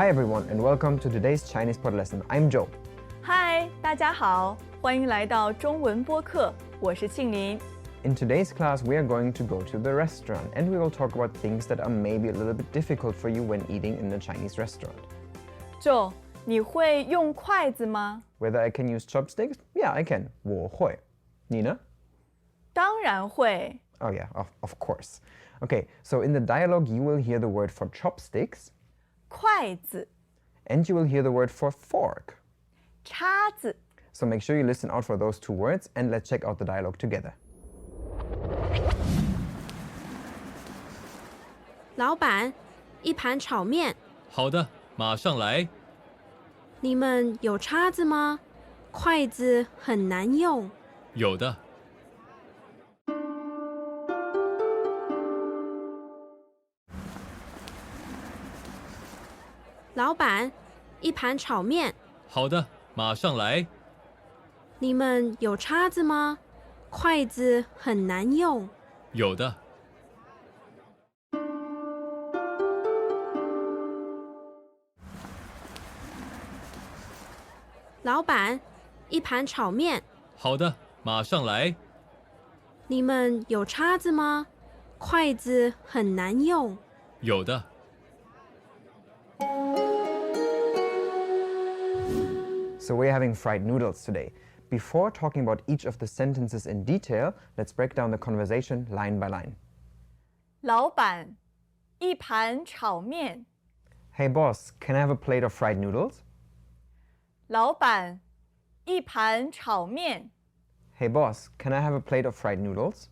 Hi everyone and welcome to today's Chinese pod lesson. I'm Joe. Hi, 大家好，欢迎来到中文播客，我是庆林。In today's class, we are going to go to the restaurant and we will talk about things that are maybe a little bit difficult for you when eating in a Chinese restaurant. Joe, 你会用筷子吗？ Whether I can use chopsticks? Yeah, I can. 我会。你呢？当然会。 Oh yeah, of course. Okay, so in the dialogue you will hear the word for chopsticks 筷子 and you will hear the word for fork. 叉子 So make sure you listen out for those two words and let's check out the dialogue together. 老板，一盘炒面。好的，马上来。你们有叉子吗？筷子很难用。有的。老板，一盘炒面。好的，马上来。你们有叉子吗？筷子很难用。有的。老板，一盘炒面。好的，马上来。你们有叉子吗？筷子很难用。有的。So we're having fried noodles today. Before talking about each of the sentences in detail, let's break down the conversation line by line. 老板，一盘炒面。 Hey boss, can I have a plate of fried noodles? 老板，一盘炒面。 Hey boss, can I have a plate of fried noodles?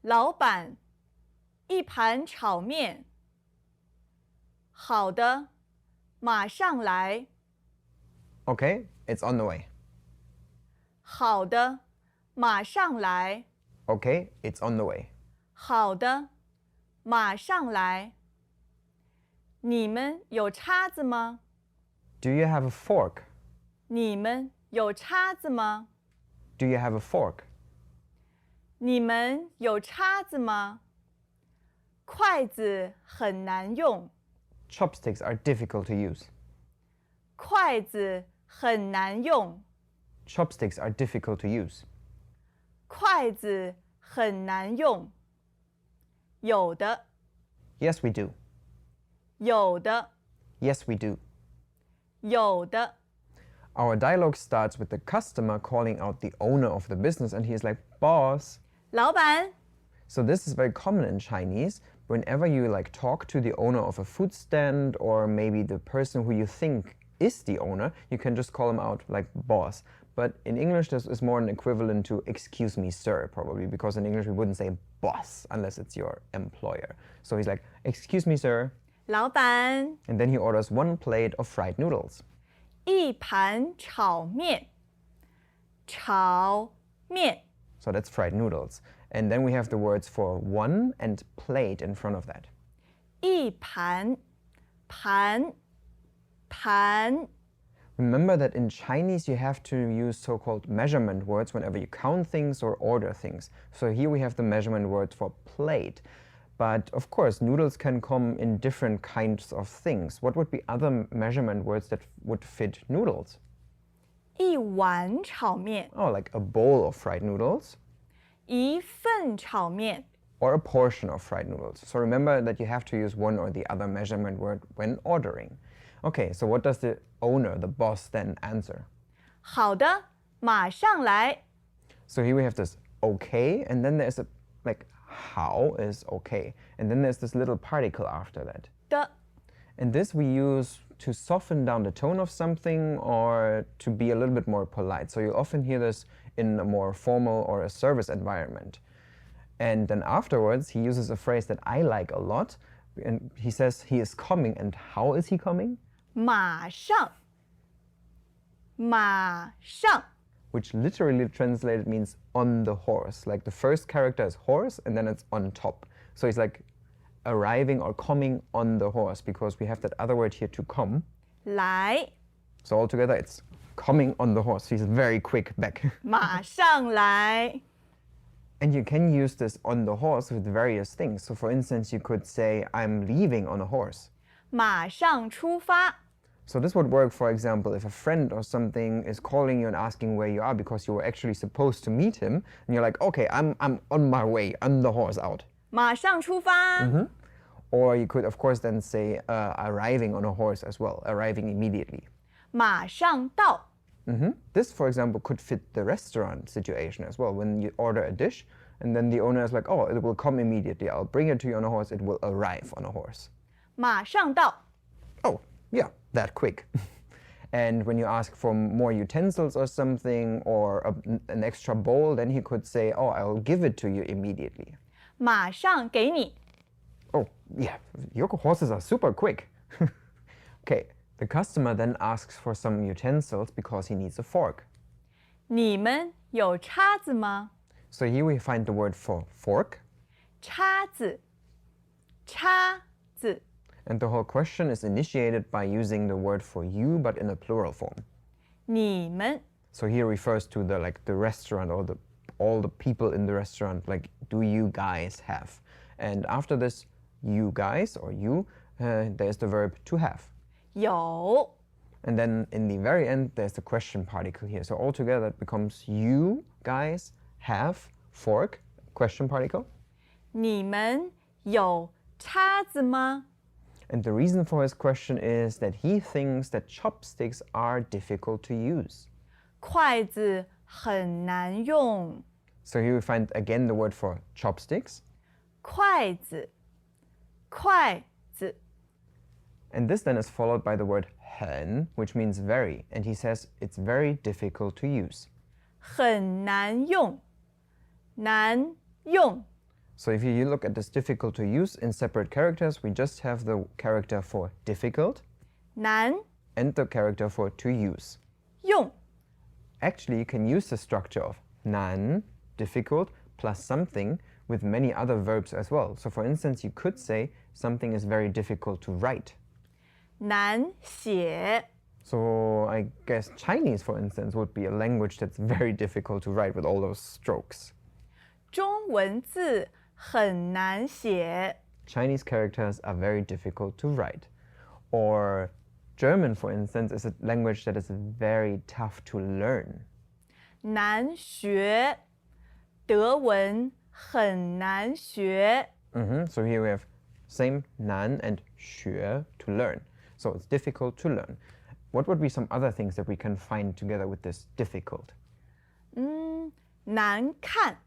老板，一盘炒面。好的，马上来。 Okay, it's on the way. 好的，马上来。 Okay, it's on the way. 好的，马上来。你们有叉子吗？ Do you have a fork? 你们有叉子吗？ Do you have a fork? 你们有叉子吗？筷子很难用。 Chopsticks are difficult to use. 筷子很难用。 Chopsticks are difficult to use. 筷子很难用。有的， Yes, we do. 有的， Yes, we do. 有的。 Our dialogue starts with the customer calling out the owner of the business and he's like, boss. 老板， So this is very common in Chinese. Whenever you talk to the owner of a food stand or maybe the person who you think is the owner, you can just call him out like boss. But in English, this is more an equivalent to excuse me, sir, probably, because in English we wouldn't say boss unless it's your employer. So he's like, excuse me, sir. 老板， And then he orders 1 plate of fried noodles. 一盘炒面。炒面。 So that's fried noodles. And then we have the words for 1 and plate in front of that. 一盘，盘，盘。 Remember that in Chinese you have to use so-called measurement words whenever you count things or order things. So here we have the measurement word for plate. But of course, noodles can come in different kinds of things. What would be other measurement words that would fit noodles? 一碗炒面。 Oh, like a bowl of fried noodles 一份炒面。 or a portion of fried noodles. So remember that you have to use one or the other measurement word when ordering. Okay, so what does the owner, the boss, then answer? 好的，马上来。 So here we have this okay, and then there's a how is okay, and then there's this little particle after that. 的， And this we use to soften down the tone of something or to be a little bit more polite. So you often hear this in a more formal or a service environment. And then afterwards, he uses a phrase that I like a lot, and he says he is coming. And how is he coming? 马上，马上。 Which literally translated means on the horse. Like the first character is horse and then it's on top. So he's like arriving or coming on the horse because we have that other word here to come. 来， So altogether it's coming on the horse. He's very quick back. 马上来。 And you can use this on the horse with various things. So for instance, you could say, I'm leaving on a horse. 马上出发。 So this would work, for example, if a friend or something is calling you and asking where you are because you were actually supposed to meet him, and you're like, okay, I'm on my way, I'm the horse out. 马上出发。 Or you could, of course, then say arriving on a horse as well, arriving immediately. 马上到。 This, for example, could fit the restaurant situation as well. When you order a dish, and then the owner is like, oh, it will come immediately. I'll bring it to you on a horse. It will arrive on a horse. 马上到。 Oh, yeah, that quick. And when you ask for more utensils or something, or an extra bowl, then he could say, oh, I'll give it to you immediately. 马上给你。 Oh, yeah, your horses are super quick. Okay, the customer then asks for some utensils because he needs a fork. 你们有叉子吗？ So here we find the word for fork. 叉子，叉子。 And the whole question is initiated by using the word for you, but in a plural form. 你们 So here refers to the restaurant or all the people in the restaurant. Like, do you guys have? And after this, you guys or you, there's the verb to have. 有 And then in the very end, there's the question particle here. So altogether, it becomes you guys have fork, question particle. 你们有叉子吗？ And the reason for his question is that he thinks that chopsticks are difficult to use. 筷子很难用。 So here we find again the word for chopsticks. 筷子，筷子。 And this then is followed by the word 很, which means very. And he says it's very difficult to use. 很难用，难用。 So if you look at this difficult to use in separate characters, we just have the character for difficult 难 and the character for to use. 用 Actually, you can use the structure of 难, difficult, plus something with many other verbs as well. So for instance, you could say something is very difficult to write. 难写， So I guess Chinese, for instance, would be a language that's very difficult to write with all those strokes. 中文字很难写， Chinese characters are very difficult to write. Or German, for instance, is a language that is very tough to learn. 难学，德文很难学， So here we have same 难 and 学 to learn. So it's difficult to learn. What would be some other things that we can find together with this difficult? 难看，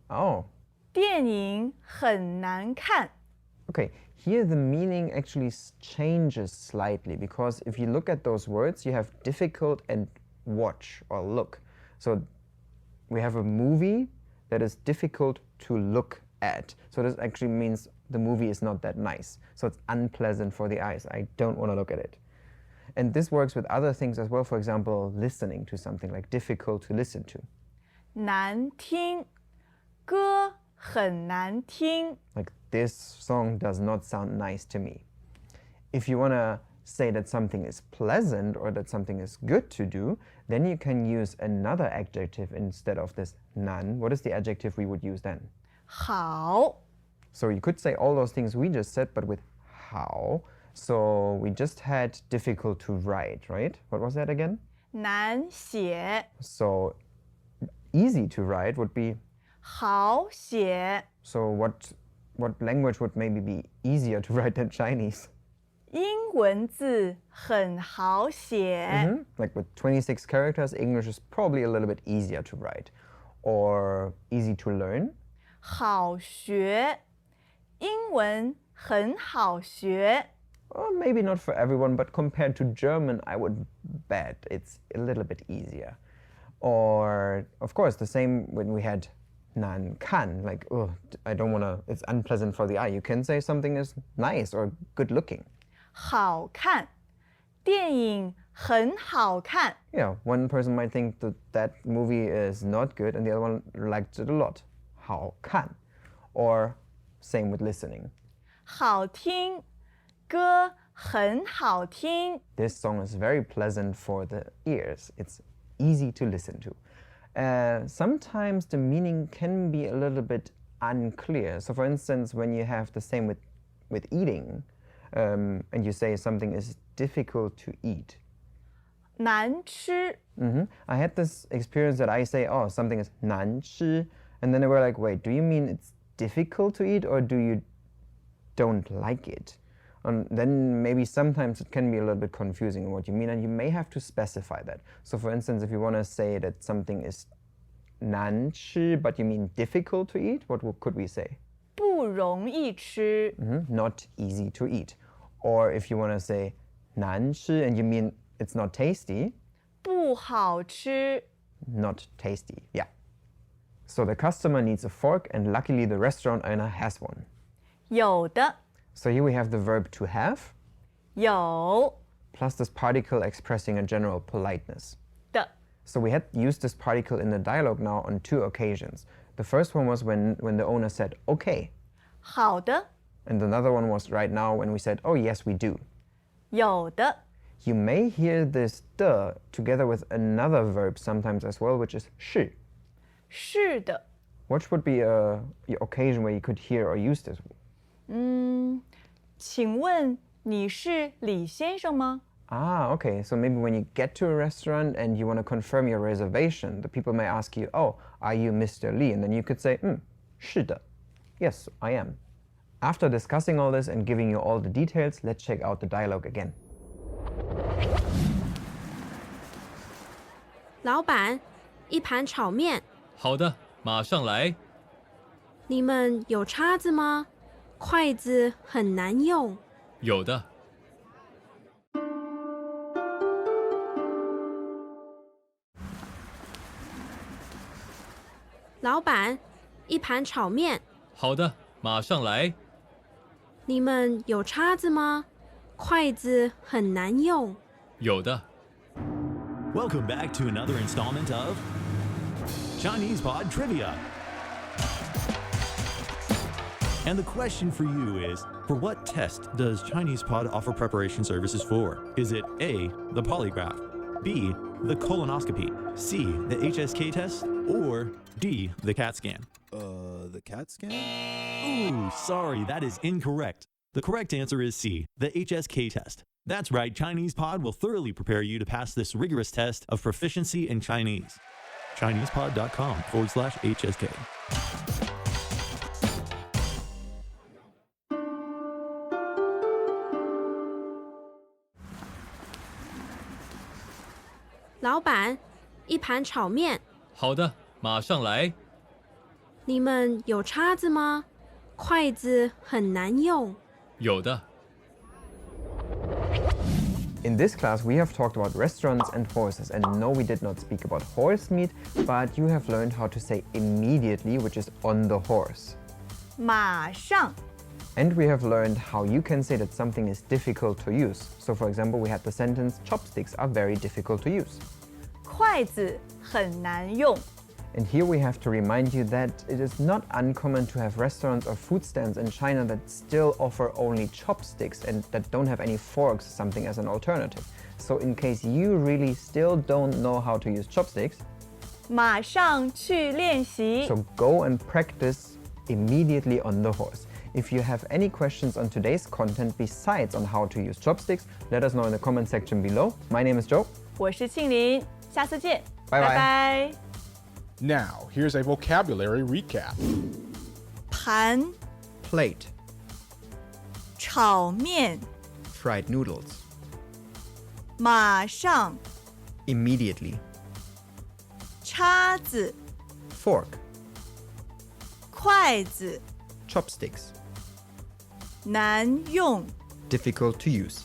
Oh, 电影很难看， okay. Here the meaning actually changes slightly because if you look at those words, you have difficult and watch or look. So we have a movie that is difficult to look at. So this actually means the movie is not that nice. So it's unpleasant for the eyes. I don't want to look at it. And this works with other things as well. For example, listening to something, like difficult to listen to. 难听，歌很难听， Like, this song does not sound nice to me. If you want to say that something is pleasant or that something is good to do, then you can use another adjective instead of this 难. What is the adjective we would use then? 好， So you could say all those things we just said, but with how. So we just had difficult to write, right? What was that again? 难写， So easy to write would be, 好写， so what language would maybe be easier to write than Chinese? 英文字很好写， Like with 26 characters, English is probably a little bit easier to write. Or easy to learn. 好学，英文很好学， Or maybe not for everyone, but compared to German, I would bet it's a little bit easier. Or, of course, the same when we had 难看, like, oh, I don't want to, it's unpleasant for the eye. You can say something is nice or good looking. 好看，电影很好看， Yeah, one person might think that that movie is not good and the other one liked it a lot. 好看. Or same with listening. 好听，歌很好听， This song is very pleasant for the ears. It's easy to listen to. Sometimes the meaning can be a little bit unclear. So for instance, when you have the same with eating, and you say something is difficult to eat. 难吃 I had this experience that I say, oh, something is 难吃, and then they were like, wait, do you mean it's difficult to eat or do you don't like it? And then maybe sometimes it can be a little bit confusing in what you mean, and you may have to specify that. So for instance, if you want to say that something is 难吃, but you mean difficult to eat, what could we say? 不容易吃 Not easy to eat. Or if you want to say 难吃 and you mean it's not tasty, 不好吃 not tasty. Yeah. So the customer needs a fork, and luckily the restaurant owner has one. 有的 So here we have the verb to have, 有 plus this particle expressing a general politeness. 的 So we had used this particle in the dialogue now on 2 occasions. The first one was when the owner said, okay. 好的 And another one was right now when we said, oh yes, we do. 有的 You may hear this de together with another verb sometimes as well, which is 是. 是的 Which would be a occasion where you could hear or use this? 请问你是李先生吗 Ah, okay. So maybe when you get to a restaurant and you want to confirm your reservation, the people may ask you, oh, are you Mr. Lee? And then you could say, 是的. Yes, I am. After discussing all this and giving you all the details, let's check out the dialogue again. 老板，一盘炒面。好的，马上来。你们有叉子吗？筷子很难用。有的。老板，一盘炒面。好的，马上来。你们有叉子吗？筷子很难用。有的。 Welcome back to another installment of Chinese Pod Trivia. And the question for you is, for what test does Chinese Pod offer preparation services for? Is it A, the polygraph, B, the colonoscopy, C, the HSK test, or D, the CAT scan? The CAT scan? Ooh, sorry, that is incorrect. The correct answer is C, the HSK test. That's right, Chinese Pod will thoroughly prepare you to pass this rigorous test of proficiency in Chinese. ChinesePod.com/HSK. 老板，一盘炒面。好的，马上来。你们有叉子吗？筷子很难用。有的。 In this class, we have talked about restaurants and horses, and no, we did not speak about horse meat, but you have learned how to say immediately, which is on the horse. 马上 And we have learned how you can say that something is difficult to use. So for example, we had the sentence, chopsticks are very difficult to use. 筷子很难用 And here we have to remind you that it is not uncommon to have restaurants or food stands in China that still offer only chopsticks and that don't have any forks, something as an alternative. So in case you really still don't know how to use chopsticks, 马上去练习 so go and practice immediately on the horse. If you have any questions on today's content besides on how to use chopsticks, let us know in the comment section below. My name is Joe. 我是庆林，下次见，拜拜拜。 Now, here's a vocabulary recap. 盘 Plate, 炒面 fried noodles, 马上 immediately, 叉子 fork, 筷子 chopsticks, 难用 difficult to use.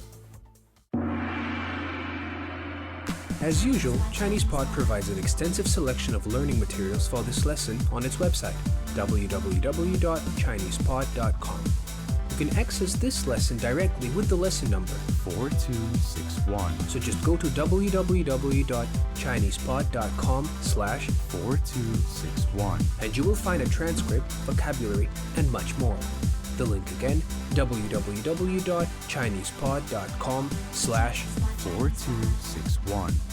As usual, ChinesePod provides an extensive selection of learning materials for this lesson on its website, www.chinesepod.com. You can access this lesson directly with the lesson number 4261. So just go to www.chinesepod.com/4261 and you will find a transcript, vocabulary, and much more. The link again, www.chinesepod.com/4261.